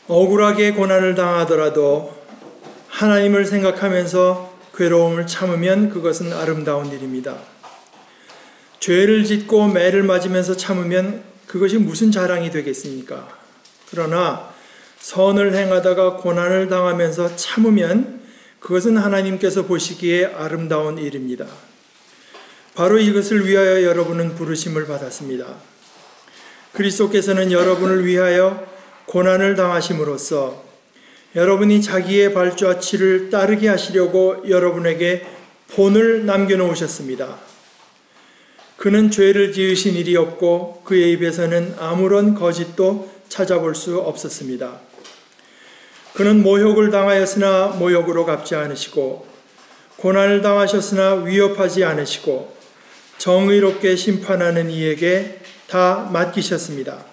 억울하게 고난을 당하더라도 하나님을 생각하면서 괴로움을 참으면 그것은 아름다운 일입니다. 죄를 짓고 매를 맞으면서 참으면 그것이 무슨 자랑이 되겠습니까? 그러나 선을 행하다가 고난을 당하면서 참으면 그것은 하나님께서 보시기에 아름다운 일입니다. 바로 이것을 위하여 여러분은 부르심을 받았습니다. 그리스도께서는 여러분을 위하여 고난을 당하심으로써 여러분이 자기의 발자취를 따르게 하시려고 여러분에게 본을 남겨놓으셨습니다. 그는 죄를 지으신 일이 없고 그의 입에서는 아무런 거짓도 찾아볼 수 없었습니다. 그는 모욕을 당하였으나 모욕으로 갚지 않으시고 고난을 당하셨으나 위협하지 않으시고 정의롭게 심판하는 이에게 다 맡기셨습니다.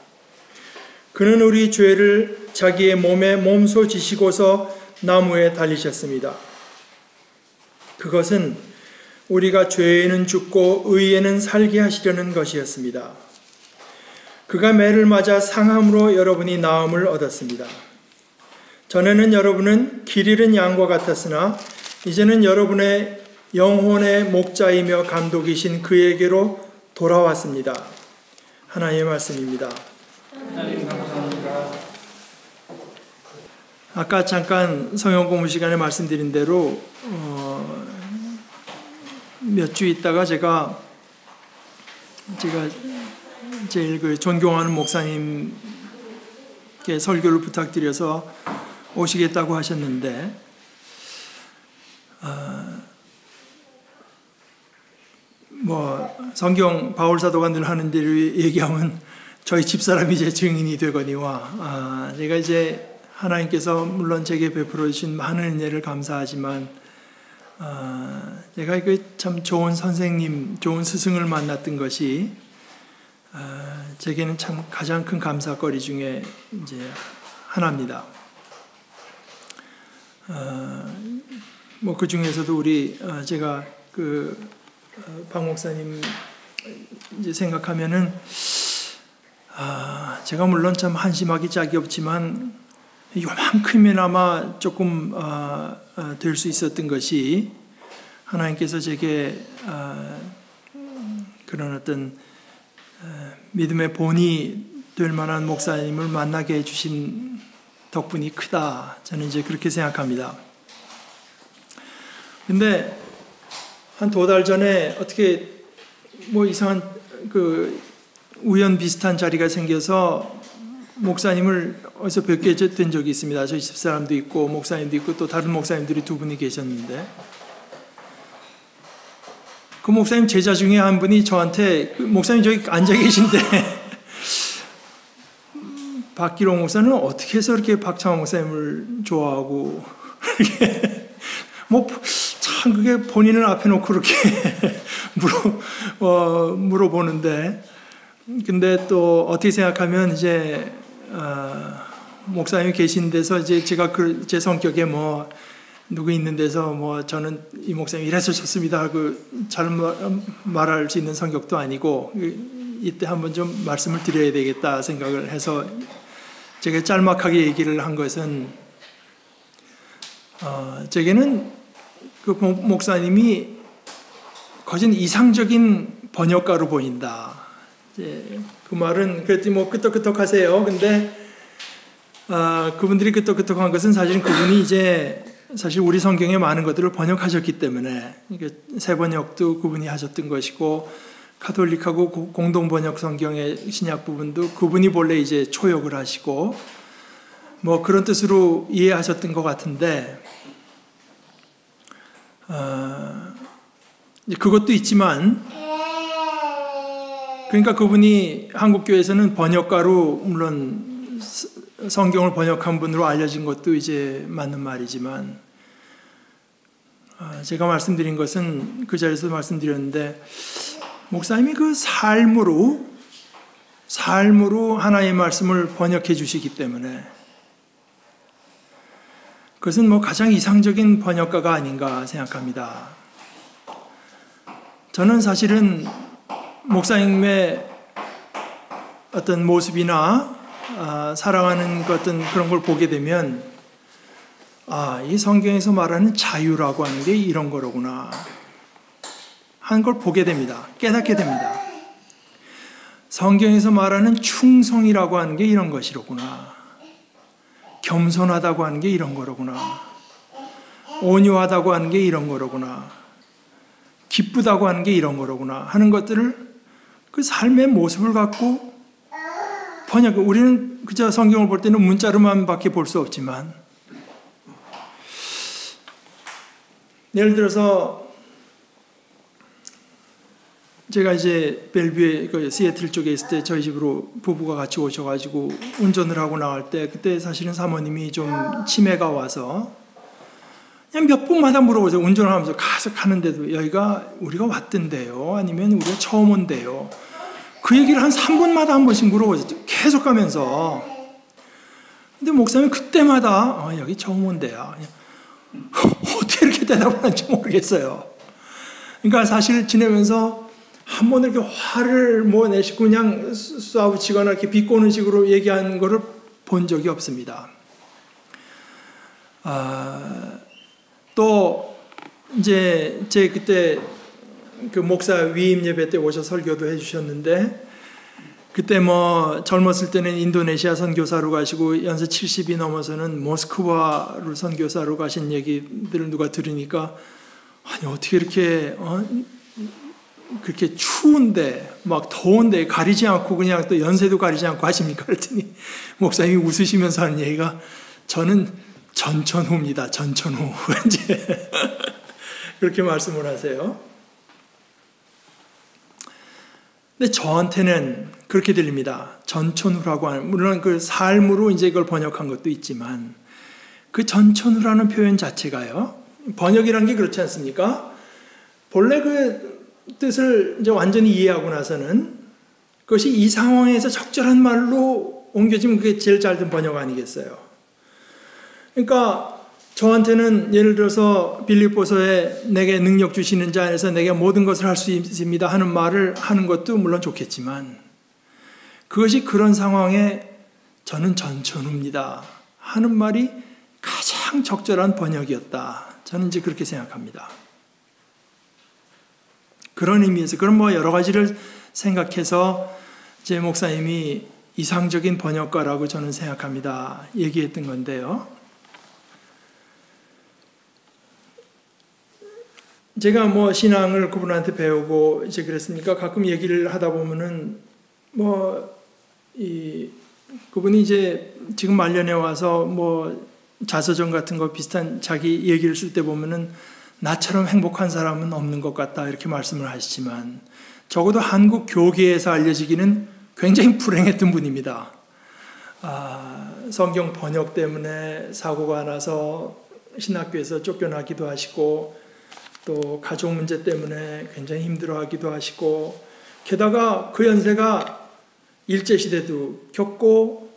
그는 우리 죄를 자기의 몸에 몸소 지시고서 나무에 달리셨습니다. 그것은 우리가 죄에는 죽고 의에는 살게 하시려는 것이었습니다. 그가 매를 맞아 상함으로 여러분이 나음을 얻었습니다. 전에는 여러분은 길 잃은 양과 같았으나 이제는 여러분의 영혼의 목자이며 감독이신 그에게로 돌아왔습니다. 하나님의 말씀입니다. 하나님 감사합니다. 아까 잠깐 성경 공부 시간에 말씀드린 대로 몇 주 있다가 제가 제일 존경하는 목사님께 설교를 부탁드려서 오시겠다고 하셨는데 성경 바울 사도가 늘 하는 대로 얘기하면 저희 집사람이 이제 증인이 되거니와 제가 이제 하나님께서 물론 제게 베풀어 주신 많은 은혜를 감사하지만 제가 참 좋은 선생님, 좋은 스승을 만났던 것이 제게는 참 가장 큰 감사거리 중에 이제 하나입니다. 그 중에서도 우리 제가 박 목사님 이제 생각하면은 제가 물론 참 한심하기 짝이 없지만 요만큼이나마 조금 될 수 있었던 것이 하나님께서 제게 그런 어떤 믿음의 본이 될 만한 목사님을 만나게 해주신 덕분이 크다. 저는 이제 그렇게 생각합니다. 근데 한 2달 전에 어떻게 이상한 우연 비슷한 자리가 생겨서 목사님을 어디서 뵙게 된 적이 있습니다. 저희 집사람도 있고 목사님도 있고 또 다른 목사님들이 2분이 계셨는데 그 목사님 제자 중에 한 분이 저한테 목사님 저기 앉아 계신데 박기록 목사는 어떻게 해서 이렇게 박창호 목사님을 좋아하고 참 그게 본인을 앞에 놓고 이렇게 물어보는데 근데 또 어떻게 생각하면 이제 목사님이 계신 데서 이제 제가 제 성격에 누구 있는 데서 저는 이 목사님 이래서 좋습니다 하고 잘 말할 수 있는 성격도 아니고 이때 한번 좀 말씀을 드려야 되겠다 생각을 해서 제가 짤막하게 얘기를 한 것은 제게는 그 목사님이 거진 이상적인 번역가로 보인다. 그 말은 그랬더니 끄떡끄떡하세요. 근데 그분들이 끄떡끄떡한 것은 사실은 그분이 이제 사실 우리 성경에 많은 것들을 번역하셨기 때문에 새 번역도 그분이 하셨던 것이고 카톨릭하고 공동 번역 성경의 신약 부분도 그분이 본래 이제 초역을 하시고 그런 뜻으로 이해하셨던 것 같은데 그것도 있지만 그러니까 그분이 한국교회에서는 번역가로 물론 성경을 번역한 분으로 알려진 것도 이제 맞는 말이지만 제가 말씀드린 것은 그 자리에서 말씀드렸는데 목사님이 그 삶으로 하나님의 말씀을 번역해 주시기 때문에 그것은 가장 이상적인 번역가가 아닌가 생각합니다. 저는 사실은 목사님의 어떤 모습이나 살아가는 어떤 그런 걸 보게 되면 이 성경에서 말하는 자유라고 하는 게 이런 거로구나 하는 걸 보게 됩니다. 깨닫게 됩니다. 성경에서 말하는 충성이라고 하는 게 이런 것이로구나. 겸손하다고 하는 게 이런 거로구나. 온유하다고 하는 게 이런 거로구나. 기쁘다고 하는 게 이런 거로구나 하는 것들을 그 삶의 모습을 갖고 우리는 그저 성경을 볼 때는 문자로만 밖에 볼 수 없지만, 예를 들어서 제가 이제 벨뷰에 시애틀 쪽에 있을 때 저희 집으로 부부가 같이 오셔가지고 운전을 하고 나갈 때, 그때 사실은 사모님이 좀 치매가 와서 그냥 몇 분마다 물어보세요. 운전을 하면서 가는데도 여기가 우리가 왔던데요, 아니면 우리가 처음 온대요. 그 얘기를 한 3분마다 한 번씩 물어보세요. 계속 가면서. 근데 목사님 그때마다 여기 처음 온대요. 어떻게 이렇게 대답을 하는지 모르겠어요. 그러니까 사실 지내면서 한 번 이렇게 화를 내시고 그냥 쏴붙이거나 이렇게 비꼬는 식으로 얘기한 거를 본 적이 없습니다. 또 이제 제 그때 그 목사 위임 예배 때 오셔서 설교도 해주셨는데, 그때 젊었을 때는 인도네시아 선교사로 가시고 연세 70이 넘어서는 모스크바로 선교사로 가신 얘기들을 누가 들으니까 아니 어떻게 이렇게 그렇게 추운데 막 더운데 가리지 않고 그냥 또 연세도 가리지 않고 하십니까? 그랬더니 목사님이 웃으시면서 하는 얘기가 저는 전천후입니다. 전천후. 이제 그렇게 말씀을 하세요. 근데 저한테는 그렇게 들립니다. 전천후라고 하는, 물론 그 삶으로 이제 이걸 번역한 것도 있지만, 그 전천후라는 표현 자체가요, 번역이라는 게 그렇지 않습니까? 본래 그 뜻을 이제 완전히 이해하고 나서는 그것이 이 상황에서 적절한 말로 옮겨지면 그게 제일 잘 된 번역 아니겠어요? 그러니까 저한테는 예를 들어서 빌립보서에 내게 능력 주시는 자 안에서 내게 모든 것을 할 수 있습니다 하는 말을 하는 것도 물론 좋겠지만, 그것이 그런 상황에 저는 전천후입니다 하는 말이 가장 적절한 번역이었다. 저는 이제 그렇게 생각합니다. 그런 의미에서 그런 여러 가지를 생각해서 제 목사님이 이상적인 번역가라고 저는 생각합니다. 얘기했던 건데요. 제가 신앙을 그분한테 배우고 이제 그랬으니까 가끔 얘기를 하다 보면은 그분이 이제 지금 말년에 와서 자서전 같은 거 비슷한 자기 얘기를 쓸 때 보면은 나처럼 행복한 사람은 없는 것 같다 이렇게 말씀을 하시지만, 적어도 한국 교계에서 알려지기는 굉장히 불행했던 분입니다. 성경 번역 때문에 사고가 나서 신학교에서 쫓겨나기도 하시고, 또 가족 문제 때문에 굉장히 힘들어하기도 하시고, 게다가 그 연세가 일제시대도 겪고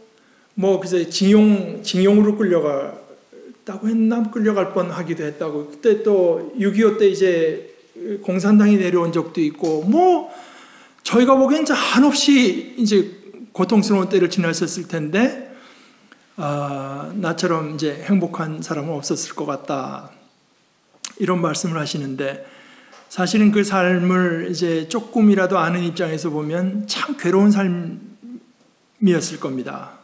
그래서 징용으로 끌려갔다고 했나? 끌려갈 뻔하기도 했다고. 그때 또 6.25 때 이제 공산당이 내려온 적도 있고, 저희가 보기엔 한없이 이제 고통스러운 때를 지나셨을 텐데, 나처럼 이제 행복한 사람은 없었을 것 같다. 이런 말씀을 하시는데, 사실은 그 삶을 이제 조금이라도 아는 입장에서 보면 참 괴로운 삶이었을 겁니다.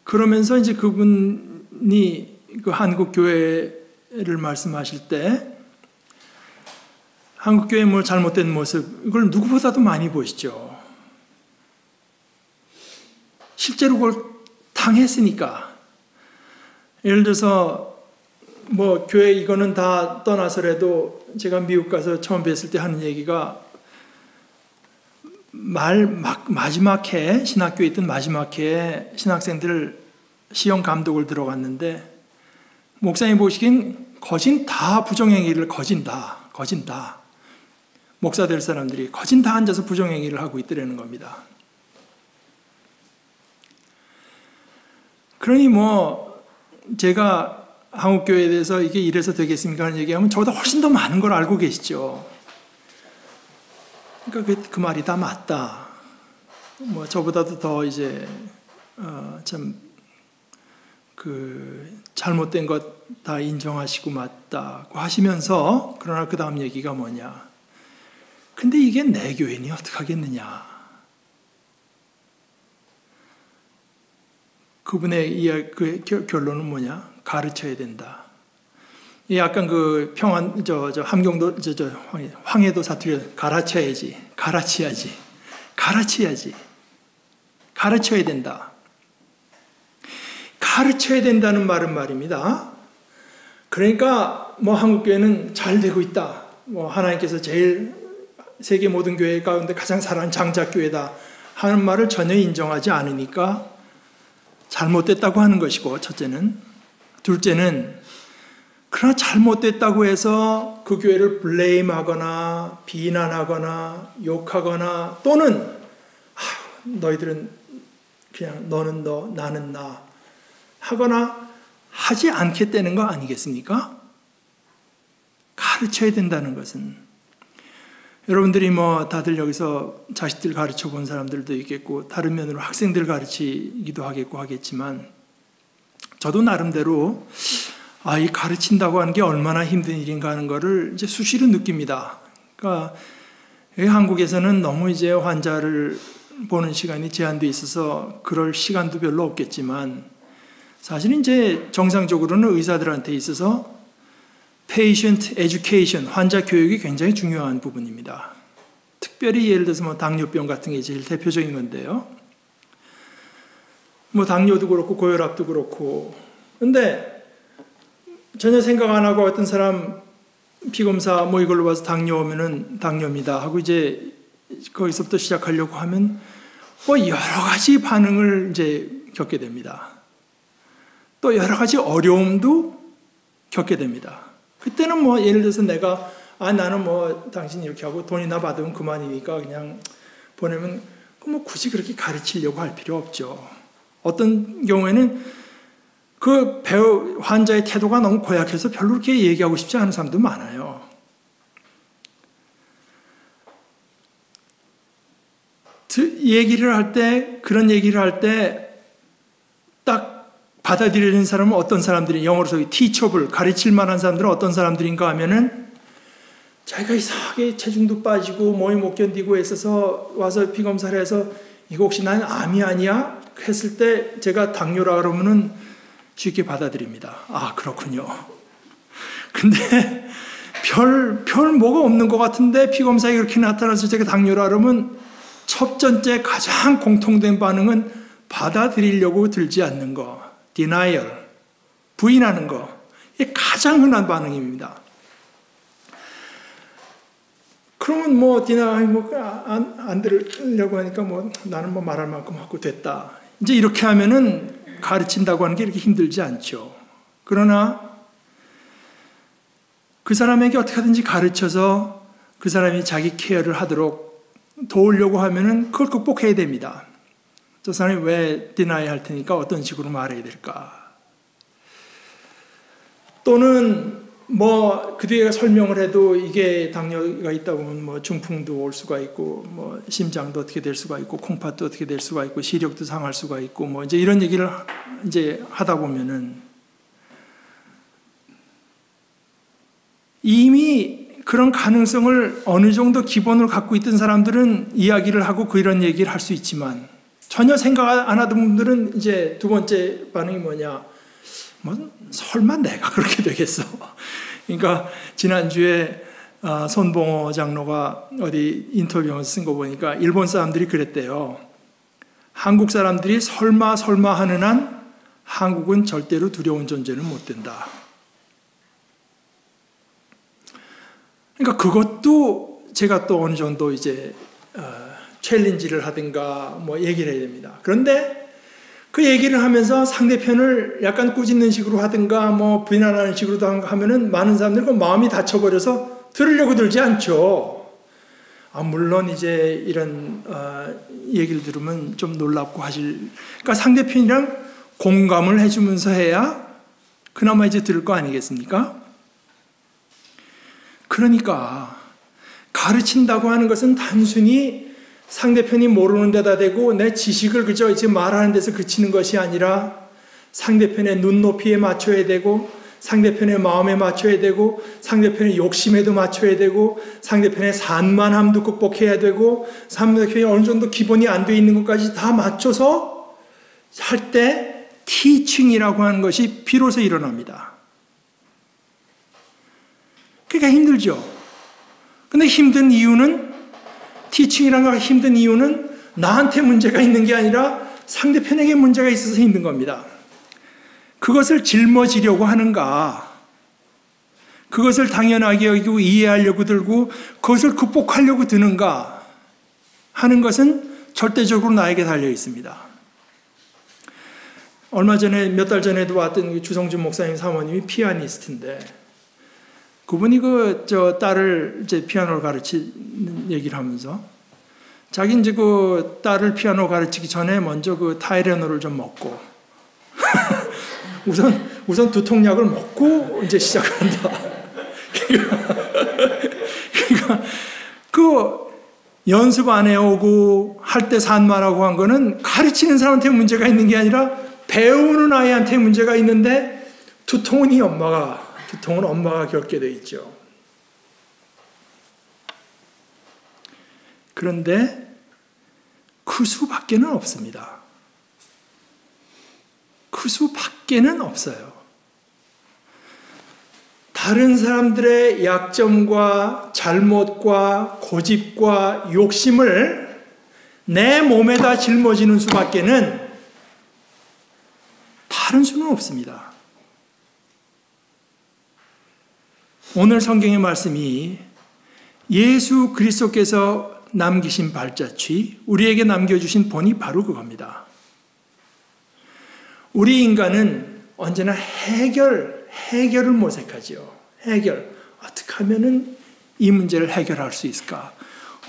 그러면서 이제 그분이 그 한국 교회를 말씀하실 때, 한국 교회의 잘못된 모습, 이걸 누구보다도 많이 보시죠. 실제로 그걸 당했으니까. 예를 들어서 교회 이거는 다 떠나서라도 제가 미국 가서 처음 뵀을 때 하는 얘기가, 마지막 해, 신학교에 있던 마지막 해에 신학생들 시험 감독을 들어갔는데, 목사님 보시긴 거진 다 부정행위를 거진 다 목사 될 사람들이 거진 다 앉아서 부정행위를 하고 있더라는 겁니다. 그러니 제가 한국교회에 대해서 이게 이래서 되겠습니까 하는 얘기하면 저보다 훨씬 더 많은 걸 알고 계시죠. 그러니까 그 말이 다 맞다. 뭐 저보다도 더 이제 참 잘못된 것 다 인정하시고 맞다고 하시면서, 그러나 그 다음 얘기가 뭐냐? 근데 이게 내 교인이 어떻게 하겠느냐? 그분의 그 결론은 뭐냐? 가르쳐야 된다. 이 약간 그 평안 함경도 황해도 사투리 가르쳐야지. 가르쳐야 된다. 가르쳐야 된다는 말은 말입니다. 그러니까 뭐 한국교회는 잘 되고 있다. 뭐 하나님께서 제일 세계 모든 교회 가운데 가장 사랑하는 장작교회다 하는 말을 전혀 인정하지 않으니까 잘못됐다고 하는 것이고, 첫째는. 둘째는 그러나 잘못됐다고 해서 그 교회를 블레임하거나 비난하거나 욕하거나 또는 너희들은 그냥 너는 너 나는 나 하거나 하지 않겠다는 거 아니겠습니까? 가르쳐야 된다는 것은, 여러분들이 뭐 다들 여기서 자식들 가르쳐 본 사람들도 있겠고 다른 면으로 학생들 가르치기도 하겠고 하겠지만, 저도 나름대로 이 가르친다고 하는 게 얼마나 힘든 일인가 하는 거를 이제 수시로 느낍니다. 그러니까 여기 한국에서는 너무 이제 환자를 보는 시간이 제한되어 있어서 그럴 시간도 별로 없겠지만, 사실은 이제 정상적으로는 의사들한테 있어서 patient education, 환자 교육이 굉장히 중요한 부분입니다. 특별히 예를 들어서 뭐 당뇨병 같은 게 제일 대표적인 건데요. 뭐 당뇨도 그렇고 고혈압도 그렇고. 근데 전혀 생각 안 하고 어떤 사람 피검사 뭐 이걸로 봐서 당뇨 오면은 당뇨입니다 하고 이제 거기서부터 시작하려고 하면 뭐 여러 가지 반응을 이제 겪게 됩니다. 또 여러 가지 어려움도 겪게 됩니다. 그때는 뭐 예를 들어서 내가 나는 뭐 당신 이렇게 하고 돈이나 받으면 그만이니까 그냥 보내면 뭐 굳이 그렇게 가르치려고 할 필요 없죠. 어떤 경우에는 그 환자의 태도가 너무 고약해서 별로 그렇게 얘기하고 싶지 않은 사람도 많아요. 그런 얘기를 할 때 딱 받아들이는 사람은 어떤 사람들이, 영어로서 teachable, 가르칠 만한 사람들은 어떤 사람들인가 하면은 자기가 이상하게 체중도 빠지고 몸이 못 견디고 있어서 와서 피검사를 해서 이거 혹시 난 암이 아니야? 했을 때 제가 당뇨라 그러면은 쉽게 받아들입니다. 그렇군요. 근데 별 뭐가 없는 것 같은데 피검사에 그렇게 나타나서 제가 당뇨라 그러면 첫 번째 가장 공통된 반응은 받아들이려고 들지 않는 거. denial, 부인하는 거. 이게 가장 흔한 반응입니다. 그러면 뭐 deny 안 들으려고 하니까 뭐 나는 뭐 말할 만큼 하고 됐다. 이제 이렇게 하면은 가르친다고 하는 게 이렇게 힘들지 않죠. 그러나 그 사람에게 어떻게 하든지 가르쳐서 그 사람이 자기 케어를 하도록 도우려고 하면은 그걸 극복해야 됩니다. 저 사람이 왜 디나이 할 테니까 어떤 식으로 말해야 될까? 또는 뭐 그 뒤에 설명을 해도 이게 당뇨가 있다 보면 뭐 중풍도 올 수가 있고 뭐 심장도 어떻게 될 수가 있고 콩팥도 어떻게 될 수가 있고 시력도 상할 수가 있고 뭐 이제 이런 얘기를 이제 하다 보면은 이미 그런 가능성을 어느 정도 기본으로 갖고 있던 사람들은 이야기를 하고 그런 얘기를 할 수 있지만 전혀 생각 안 하던 분들은 이제 두 번째 반응이 뭐냐? 뭐 설마 내가 그렇게 되겠어? 그러니까 지난주에 손봉호 장로가 어디 인터뷰에서 쓴 거 보니까 일본 사람들이 그랬대요. 한국 사람들이 설마 하는 한 한국은 절대로 두려운 존재는 못 된다. 그러니까 그것도 제가 또 어느 정도 이제 챌린지를 하든가 뭐 얘기를 해야 됩니다. 그런데 그 얘기를 하면서 상대편을 약간 꾸짖는 식으로 하든가 뭐 비난하는 식으로 하면은 많은 사람들이 그 마음이 다쳐버려서 들으려고 들지 않죠. 물론 이제 이런 얘기를 들으면 좀 놀랍고 그러니까 상대편이랑 공감을 해주면서 해야 그나마 이제 들을 거 아니겠습니까? 그러니까 가르친다고 하는 것은 단순히 상대편이 모르는 데다 대고 내 지식을 그저 지금 말하는 데서 그치는 것이 아니라 상대편의 눈높이에 맞춰야 되고 상대편의 마음에 맞춰야 되고 상대편의 욕심에도 맞춰야 되고 상대편의 산만함도 극복해야 되고 상대편이 어느 정도 기본이 안 돼 있는 것까지 다 맞춰서 할 때 티칭이라고 하는 것이 비로소 일어납니다. 그러니까 힘들죠. 근데 힘든 이유는 티칭이라는 거 힘든 이유는 나한테 문제가 있는 게 아니라 상대편에게 문제가 있어서 힘든 겁니다. 그것을 짊어지려고 하는가, 그것을 당연하게 여기고 이해하려고 들고 그것을 극복하려고 드는가 하는 것은 절대적으로 나에게 달려 있습니다. 얼마 전에 몇 달 전에도 왔던 주성준 목사님 사모님이 피아니스트인데 그분이 저 딸을 이제 피아노를 가르치는 얘기를 하면서 자기 이제 그 딸을 피아노 가르치기 전에 먼저 그 타이레놀을 좀 먹고 우선 두통약을 먹고 이제 시작한다. 그러니까 그 연습 안 해오고 할 때 산만하고 한 거는 가르치는 사람한테 문제가 있는 게 아니라 배우는 아이한테 문제가 있는데 두통은 엄마가 겪게 돼 있죠. 그런데 그 수밖에는 없습니다. 그 수밖에는 없어요. 다른 사람들의 약점과 잘못과 고집과 욕심을 내 몸에다 짊어지는 수밖에는 다른 수는 없습니다. 오늘 성경의 말씀이 예수 그리스도께서 남기신 발자취, 우리에게 남겨주신 본이 바로 그겁니다. 우리 인간은 언제나 해결을 모색하죠. 어떻게 하면 이 문제를 해결할 수 있을까?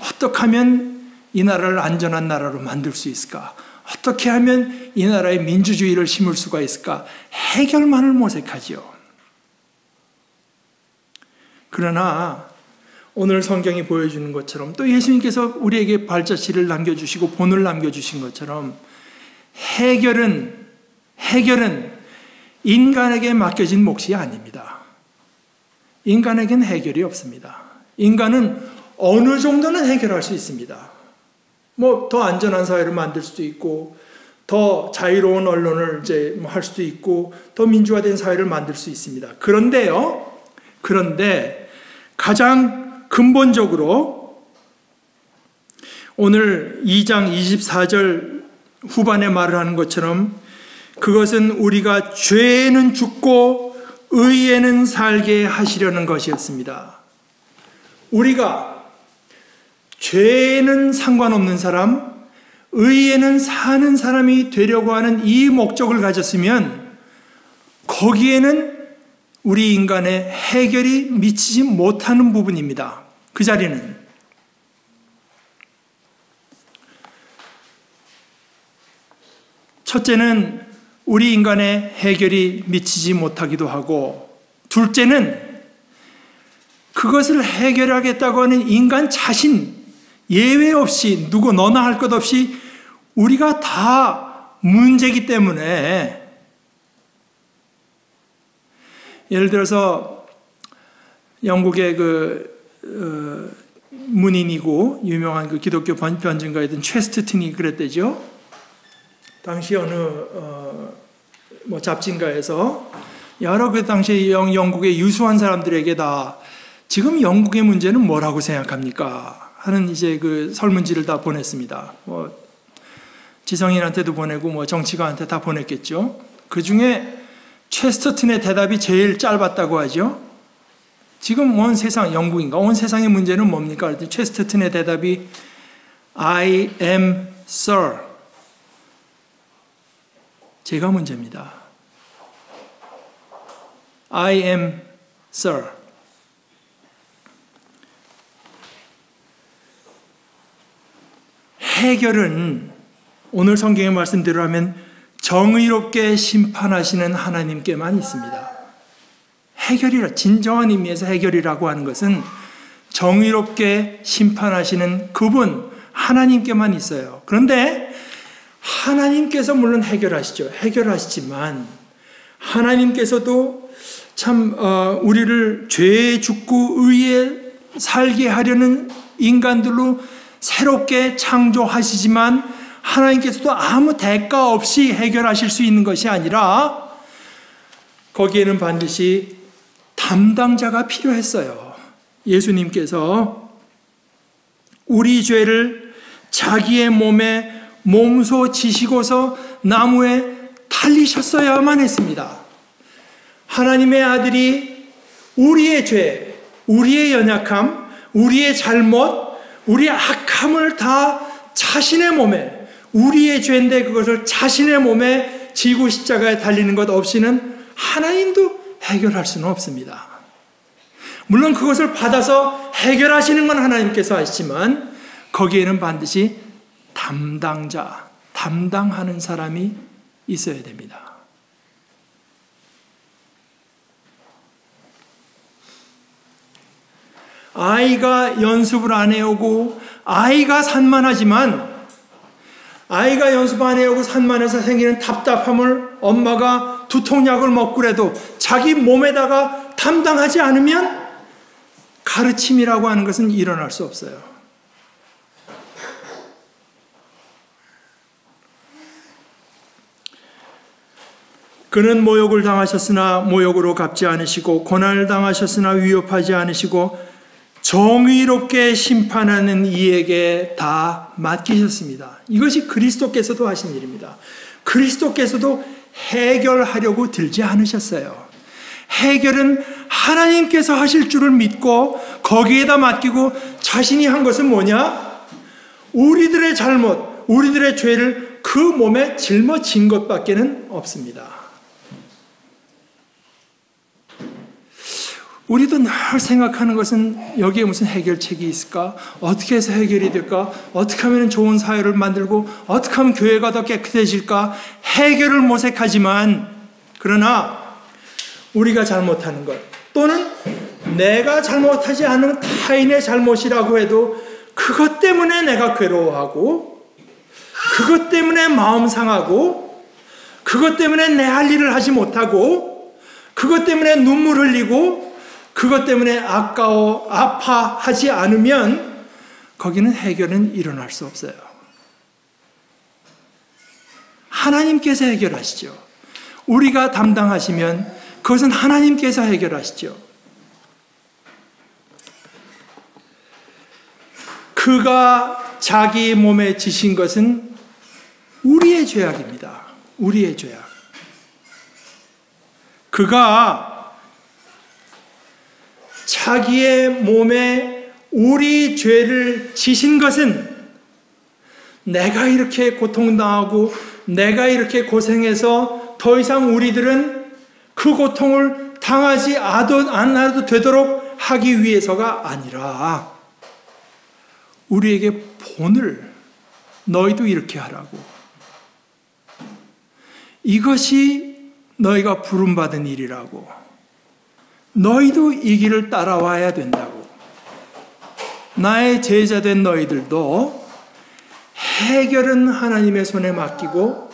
어떻게 하면 이 나라를 안전한 나라로 만들 수 있을까? 어떻게 하면 이 나라에 민주주의를 심을 수가 있을까? 해결만을 모색하죠. 그러나 오늘 성경이 보여주는 것처럼 또 예수님께서 우리에게 발자취를 남겨주시고 본을 남겨주신 것처럼 해결은 인간에게 맡겨진 몫이 아닙니다. 인간에겐 해결이 없습니다. 인간은 어느 정도는 해결할 수 있습니다. 더 안전한 사회를 만들 수도 있고, 더 자유로운 언론을 이제 할 수도 있고, 더 민주화된 사회를 만들 수 있습니다. 그런데 가장 근본적으로 오늘 2장 24절 후반에 말을 하는 것처럼 그것은 우리가 죄에는 죽고 의에는 살게 하시려는 것이었습니다. 우리가 죄에는 상관없는 사람, 의에는 사는 사람이 되려고 하는 이 목적을 가졌으면 거기에는 우리 인간의 해결이 미치지 못하는 부분입니다. 그 자리는 첫째는 우리 인간의 해결이 미치지 못하기도 하고, 둘째는 그것을 해결하겠다고 하는 인간 자신, 예외 없이 누구 너나 할 것 없이 우리가 다 문제이기 때문에, 예를 들어서 영국의 문인이고 유명한 그 기독교 변증가이던 체스터튼이 그랬대죠. 당시 어느 잡진가에서 여러 그 당시 영국의 유수한 사람들에게 다 지금 영국의 문제는 뭐라고 생각합니까? 하는 이제 그 설문지를 다 보냈습니다. 지성인한테도 보내고 정치가한테 다 보냈겠죠. 그 중에 체스터튼의 대답이 제일 짧았다고 하죠. 지금 온 세상, 영국인가? 온 세상의 문제는 뭡니까? 체스터튼의 대답이 I am Sir. 제가 문제입니다. I am Sir. 해결은 오늘 성경의 말씀대로 하면 정의롭게 심판하시는 하나님께만 있습니다. 진정한 의미에서 해결이라고 하는 것은 정의롭게 심판하시는 그분 하나님께만 있어요. 그런데 하나님께서 물론 해결하시죠. 해결하시지만 하나님께서도 참 우리를 죄에 죽고 의에 살게 하려는 인간들로 새롭게 창조하시지만 하나님께서도 아무 대가 없이 해결하실 수 있는 것이 아니라 거기에는 반드시 담당자가 필요했어요. 예수님께서 우리 죄를 자기의 몸에 몸소 지시고서 나무에 달리셨어야만 했습니다. 하나님의 아들이 우리의 죄, 우리의 연약함, 우리의 잘못, 우리의 악함을 다 자신의 몸에, 우리의 죄인데 그것을 자신의 몸에 지고 십자가에 달리는 것 없이는 하나님도 해결할 수는 없습니다. 물론 그것을 받아서 해결하시는 건 하나님께서 하시지만 거기에는 반드시 담당자, 담당하는 사람이 있어야 됩니다. 아이가 연습을 안 해오고 아이가 산만하지만 아이가 연습 안 해오고 산만해서 생기는 답답함을 엄마가 두통약을 먹고라도 자기 몸에다가 담당하지 않으면 가르침이라고 하는 것은 일어날 수 없어요. 그는 모욕을 당하셨으나 모욕으로 갚지 않으시고 고난을 당하셨으나 위협하지 않으시고 정의롭게 심판하는 이에게 다 맡기셨습니다. 이것이 그리스도께서도 하신 일입니다. 그리스도께서도 해결하려고 들지 않으셨어요. 해결은 하나님께서 하실 줄을 믿고 거기에다 맡기고 자신이 한 것은 뭐냐? 우리들의 잘못, 우리들의 죄를 그 몸에 짊어진 것밖에는 없습니다. 우리도 늘 생각하는 것은 여기에 무슨 해결책이 있을까? 어떻게 해서 해결이 될까? 어떻게 하면 좋은 사회를 만들고 어떻게 하면 교회가 더 깨끗해질까? 해결을 모색하지만 그러나 우리가 잘못하는 것 또는 내가 잘못하지 않은 타인의 잘못이라고 해도 그것 때문에 내가 괴로워하고 그것 때문에 마음 상하고 그것 때문에 내 할 일을 하지 못하고 그것 때문에 눈물 흘리고 그것 때문에 아까워 아파하지 않으면 거기는 해결은 일어날 수 없어요. 하나님께서 해결하시죠. 우리가 담당하시면 그것은 하나님께서 해결하시죠. 그가 자기 몸에 지신 것은 우리의 죄악입니다. 우리의 죄악. 그가 자기의 몸에 우리 죄를 지신 것은 내가 이렇게 고통당하고 내가 이렇게 고생해서 더 이상 우리들은 그 고통을 당하지 않아도 되도록 하기 위해서가 아니라 우리에게 본을 너희도 이렇게 하라고. 이것이 너희가 부름받은 일이라고. 너희도 이 길을 따라와야 된다고. 나의 제자된 너희들도 해결은 하나님의 손에 맡기고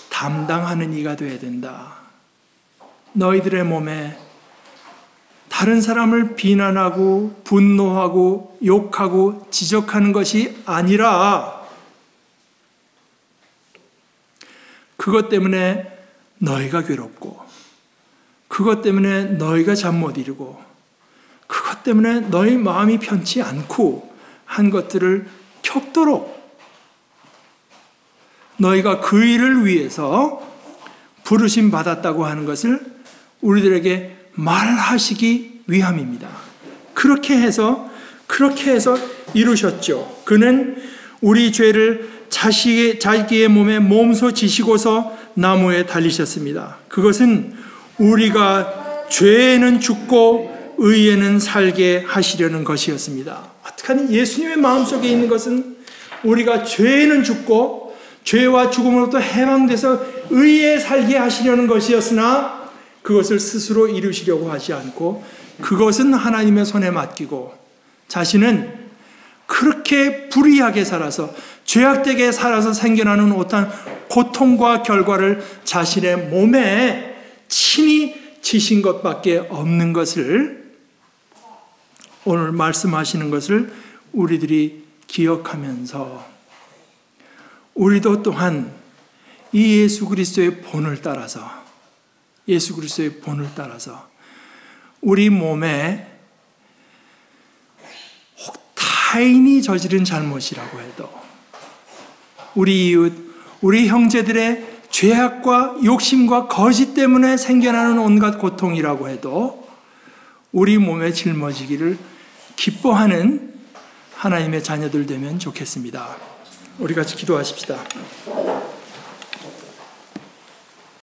담당하는 이가 되어야 된다. 너희들의 몸에 다른 사람을 비난하고 분노하고 욕하고 지적하는 것이 아니라 그것 때문에 너희가 괴롭고 그것 때문에 너희가 잠 못 이루고 그것 때문에 너희 마음이 편치 않고 한 것들을 켜도록 너희가 그 일을 위해서 부르심 받았다고 하는 것을 우리들에게 말하시기 위함입니다. 그렇게 해서 이루셨죠. 그는 우리 죄를 자기의 몸에 몸소 지시고서 나무에 달리셨습니다. 그것은 우리가 죄에는 죽고 의에는 살게 하시려는 것이었습니다. 어떡하니 예수님의 마음속에 있는 것은 우리가 죄에는 죽고 죄와 죽음으로부터 해방돼서 의에 살게 하시려는 것이었으나 그것을 스스로 이루시려고 하지 않고 그것은 하나님의 손에 맡기고 자신은 그렇게 불의하게 살아서 죄악되게 살아서 생겨나는 어떤 고통과 결과를 자신의 몸에 친히 지신 것밖에 없는 것을 오늘 말씀하시는 것을 우리들이 기억하면서 우리도 또한 이 예수 그리스도의 본을 따라서 우리 몸에 혹 타인이 저지른 잘못이라고 해도 우리 이웃, 우리 형제들의 죄악과 욕심과 거짓 때문에 생겨나는 온갖 고통이라고 해도 우리 몸에 짊어지기를 기뻐하는 하나님의 자녀들 되면 좋겠습니다. 우리 같이 기도하십시다.